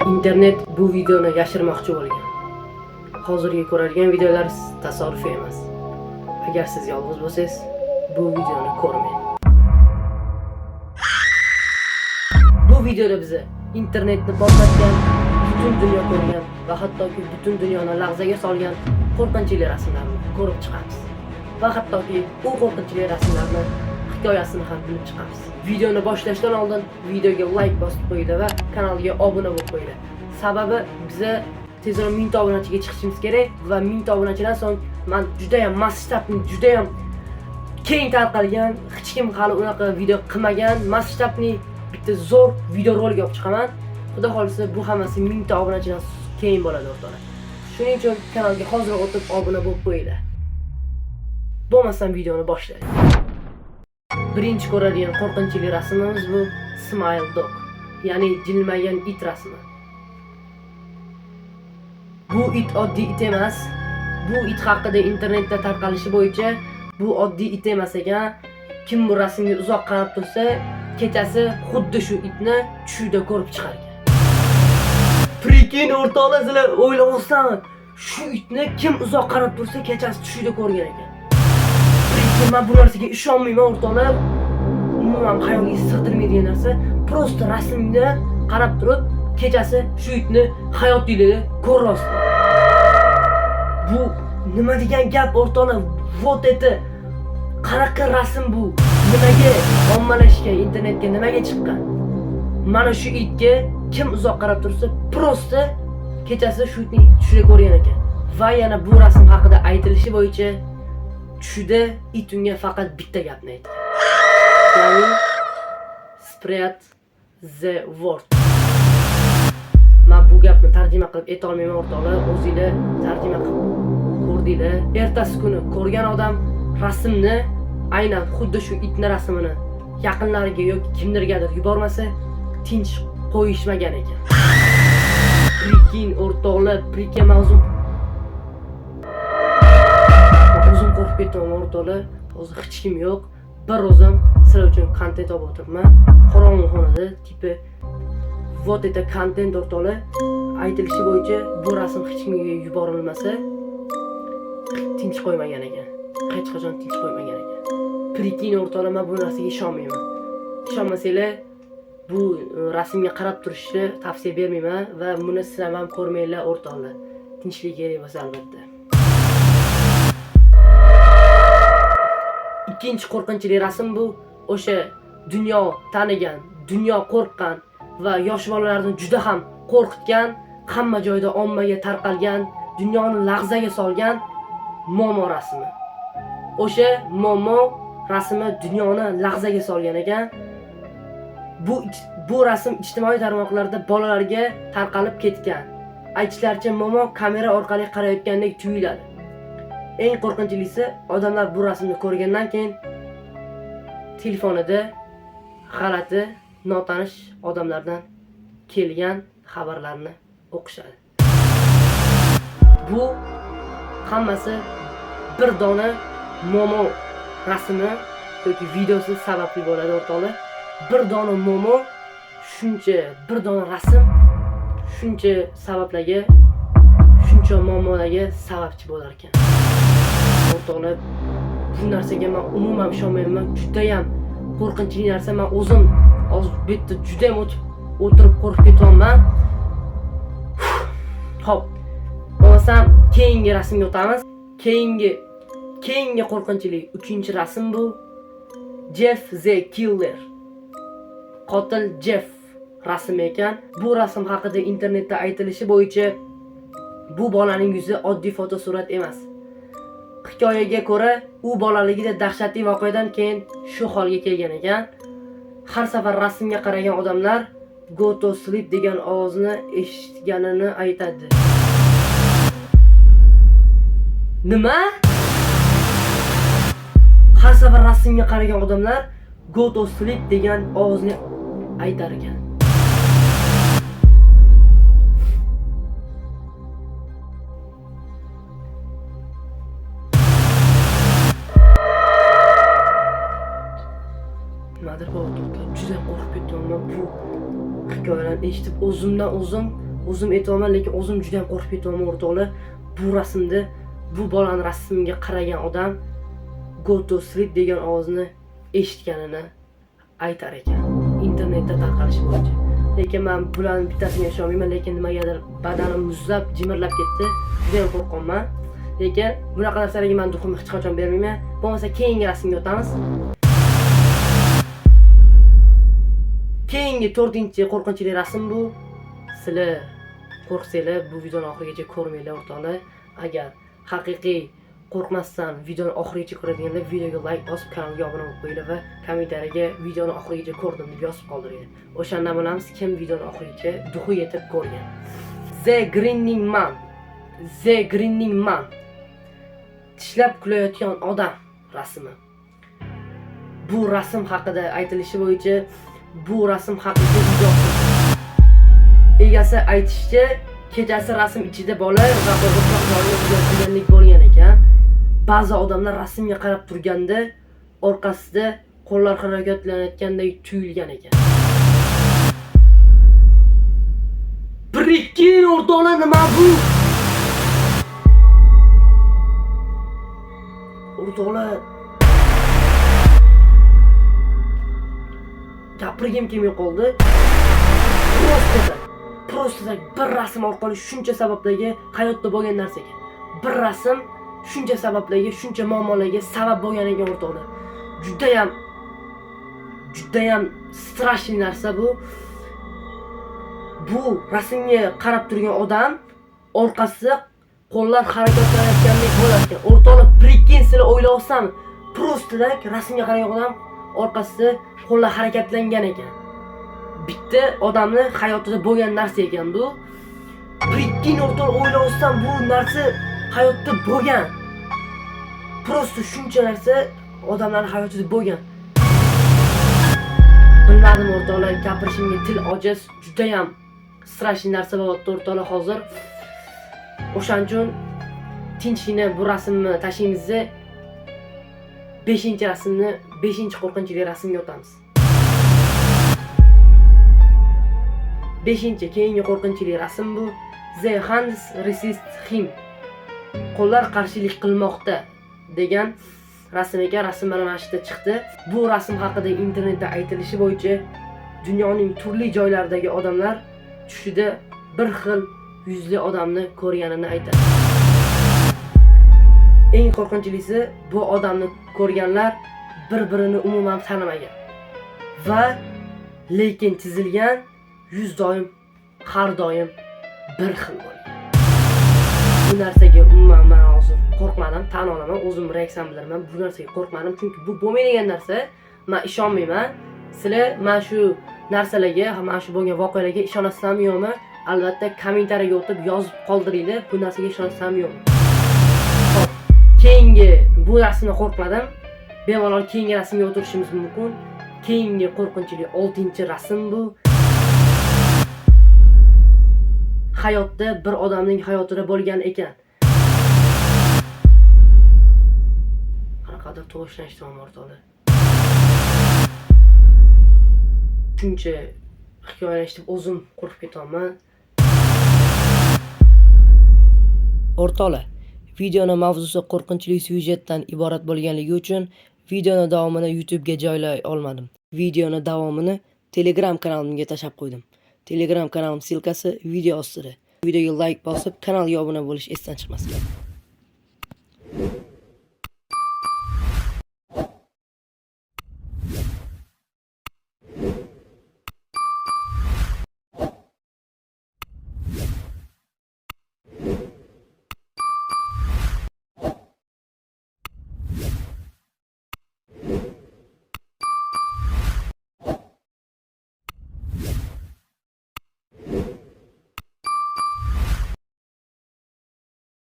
internet bu videoni yashirmoqchi bo'lgan. Hozirgi ko'radigan videolar tasodifiy emas. Agar siz yolg'iz bo'lsangiz, bu videoni ko'rmang. Bu videoda biza internetni portlatgan, butun dunyo ko'rgan va hattoki butun dunyoni lahzaga solgan qo'rqinchli rasmlarni ko'rib chiqamiz. Va hattoki u qo'rqinchli rasmlarni hikoyasini ham bilib chiqamiz. Videoni boshlashdan oldin videoga like bosib qo'yinglar va kanalga obuna bo'lib qo'yinglar. Sababi biza tezroq 1000 ta obunachiga chiqishimiz kerak va 1000 ta obunachidan so'ng men juda ham masshtabni, juda ham keng tarqalgan, hech kim hali unaqa video qilmagan masshtabni bitta zo'r video rolik olib chiqaman. Xudo xolisa bu hammasi 1000 ta obunachidan keyin bo'ladi o'rtoqlar. Shuning uchun kanalga hozir o'tib obuna bo'lib qo'yinglar. Bo'lmasam videoni boshlaylik. Birinchi ko'radigan qo'rqinchli rasmimiz bu Smile Dog, ya'ni jilmaygan it rasmi. Bu it oddiy it emas. Bu it haqida internetda tarqalishi bo'yicha bu oddiy it emas ekan. Kim bu rasmga uzoq qarab tursa, kechasi xuddi shu itni tushida ko'rib chiqargan. Prikin o'rtoqlar, sizlar o'ylamoqsanmi? Shu itni kim uzoq qarab tursa, kechasi tushida ko'rgan ekan. Men bu narsaga ishonmayman o'rtoqlar. Umuman xayolga sig'dirmaydigan narsa. Prosta rasmga qarab turib, kechasi shu itni hayotingizda ko'rasiz. Bu nima degan gap o'rtoqlar? Вот это qanaqa rasm bu? Nimaga ommalashgan, internetga nimaga chiqqan? Mana shu itga kim uzoq qarab tursa, prosta kechasi shu itni tushida ko'rgan ekan. Va yana bu rasm haqida aytilishi bo'yicha tushida it unga faqat bitta gapni aytgan. Ya'ni spread the word. Men bu gapni tarjima qilib ayta olmayman o'rtoqlar, o'zingizlar tarjima qilib ko'rdinglar. Ertasi kuni ko'rgan odam rasmni aynan xuddi shu itni rasmini yaqinlariga yoki kimdirgadir yubormasa, tinch qo'yishmagan ekan. Prikin o'rtoqlar, prikin mavzu. O'zim qo'rqib ketdim o'rtoqlar. Hozir hech kim yo'q. Bir o'zim sizlar uchun kontent olib o'tiribman. Qorong'uxonada tipi вот это kontent o'rtoqlar. Aytilishi bo'yicha bu rasm hech kimga yuborilmasa, tinch qo'ymagan ekan. Hech qachon tinch qo'ymagan ekan. Prikin o'rtoqlar, men bu narsaga ishonmayman. Ishonmasanglar, bu rasmga qarab turishni tavsiya bermayman va buni sizlar ham ko'rmanglar o'rtoqlar. Tinchlik kerak bo'lsa albatta. Ikkinchi qo'rqinchli rasm bu o'sha dunyo tanigan, dunyo qo'rqqan va yosh bolalarni juda ham qo'rqitgan, hamma joyda ommaga tarqalgan, dunyoni lahzaga solgan Momo rasmi. O'sha Momo rasmi dunyoni lahzaga solgan ekan. Bu rasm ijtimoiy tarmoqlarda bolalarga tarqalib ketgan. Aytishlaricha Momo kamera orqali qarayotgandek tuyuladi. Eng qo'rqinchlisi, odamlar bu rasmni ko'rgandan keyin telefonida g'alati, notanish odamlardan kelgan xabarlarni o'qishadi. Bu hammasi bir dona Momo rasmi yoki videosi sababli bo'ladi o'rtoqlar. Bir dona Momo, bir dona rasm shuncha sabablarga, shuncha muammolarga sababchi bo'lar ekan. O'rtoqlar, bu narsaga men umuman ishonmayman. Juda ham qo'rqinchli narsa. Men o'zim hozir bu yerda juda ham o'tirib qo'rqib ketyapman. Xo'p, bo'lmasam keyingi rasmga o'tamiz. Keyingi qo'rqinchli 3-chi rasm bu Jeff the Killer. Qotil Jeff rasmi ekan. Bu rasm haqida internetda aytilishi bo'yicha bu bolaning yuzi oddiy fotosurat emas. Hikoyaga ko'ra, u bolaligida dahshatli voqeadan keyin shu holga kelgan ekan. Har safar rasmga qaragan odamlar go to sleep degan ovozni eshitganini aytadi. Nima? Har safar rasmga qaragan odamlar go to sleep degan ovozni aytar ekan. Nimadir bor o'rtoqlar, juda qo'rqib ketdim. Bu hikoyalarni eshitib o'zimdan o'zim o'zim aytaman, lekin o'zim juda ham qo'rqib ketaman o'rtoqlar. Bu rasmda bu bolani rasmiga qaragan odam go to sleep degan ovozni eshitganini aytar ekan. Internetda tarqalishi bo'yicha. Lekin men bularning bittasiga ishonmayman, lekin nimagadir badanim muzlab, jimirlab ketdi. Juda ham qo'rqaman. Lekin bunaqa narsalarga men duximni hech qachon bermayman. Bo'lmasa keyingi rasmga o'tamiz. Keyingi 4-chi qo'rqinchli rasm bu. Sizlar qo'rqsanglar bu videoni oxirigacha ko'rmanglar o'rtoqlar. Agar haqiqiy qo'rqmasdan videoni oxirigacha ko'radiganlar videoga like bosib, kanalga obuna bo'lib qo'yinglar va kommentariyaga videoni oxirigacha ko'rdim deb yozib qoldiringlar. O'shandan bilamiz kim videoni oxirigacha duxi yetib ko'rgan. The Grinning Man. The Grinning Man. Tishlab kulayotgan odam rasmi. Bu rasm haqida aytilishi bo'yicha bu rasm haqiqiy ijobiy. Egasi aytishicha, kechasi rasm ichida bola va qo'rqoqlik bo'lgan ekan. Ba'zi odamlar rasmga qarab turganda orqasida qo'llar harakatlanayotgandek tuyulgan ekan. Birikkin o'rtoqlar, nima bu? O'rtoqlar, gapirgim kelmay qoldi. Prosta bir rasm orqali shuncha sabablarga hayotda bo'lgan narsaga. Bir rasm shuncha sabablarga, shuncha muammolarga sabab bo'lgan ekan o'rtoqlar. Juda ham strashli narsa bu. Bu rasmga qarab turgan odam orqasida qo'llar harakatlanayotgandek bo'lar ekan. O'rtoqlar, prikkin sizlar o'ylayapsizmi? Prosta rasmga qaragan odam orqasida qo'llar harakatlangan ekan. Bitta odamni hayotida bo'lgan narsa ekan bu. Prikkin o'rtoqlar, o'ylayapsizmi bu narsa hayotda bo'lgan. Prosta shuncha narsa odamlarning hayotida bo'lgan. Bilmadim o'rtoqlar, gapirishimga til ojiz, juda ham strashli narsa bo'lyapti o'rtoqlar hozir. O'shaning uchun tinchlikni bu rasmni tashlaymiz-da 5-chi rasmni, 5-chi qo'rqinchli rasmga o'tamiz. 5-chi keyingi qo'rqinchli rasm bu. The hands resist him. Qo'llar qarshilik qilmoqda degan rasm ekan. Rasm mana shu yerda chiqdi. Bu rasm haqida internetda aytilishi bo'yicha dunyoning turli joylaridagi odamlar tushida bir xil yuzli odamni ko'rganini aytadi. Eng qo'rqinchlisi, bu odamni ko'rganlar bir-birini umuman tanamagan va lekin chizilgan yuz doim har doim bir xil bo'lgan. Bu narsaga umuman men hozir qo'rqmadim, tan olaman, o'zim reaksiyam bildirman. Bu narsaga qo'rqmadim, chunki bu bo'lmaydigan narsa. Men ishonmayman. Sizlar mana shu narsalarga, mana shu bo'lgan voqealarga ishonasizlarmi yo'qmi? Albatta kommentariyaga o'tib yozib qoldiringlar. Bu narsaga ishonasizlarmi yo'qmi? Xo'p, keyingi bu rasmni qo'rqmadim. Bemalol keyingi rasmga o'tirishimiz mumkin. Keyingi qo'rqinchli 6-chi rasm bu. Hayotda bir odamning hayotida bo'lgan ekan. Qanaqadir to'g'rishlashdim o'rtoqlar. Shuncha hikoyalashib o'zim qo'rqib ketaman. O'rtoqlar, videoning mavzusi qo'rqinchli syujetdan iborat bo'lganligi uchun videoni davomini YouTube ga joylay olmadim. Videoni davomini Telegram kanalimga tashab qo'ydim. Telegram kanalim silkasi video ostida. Videoga like bosib, kanalga obuna bo'lish esdan chiqmasin.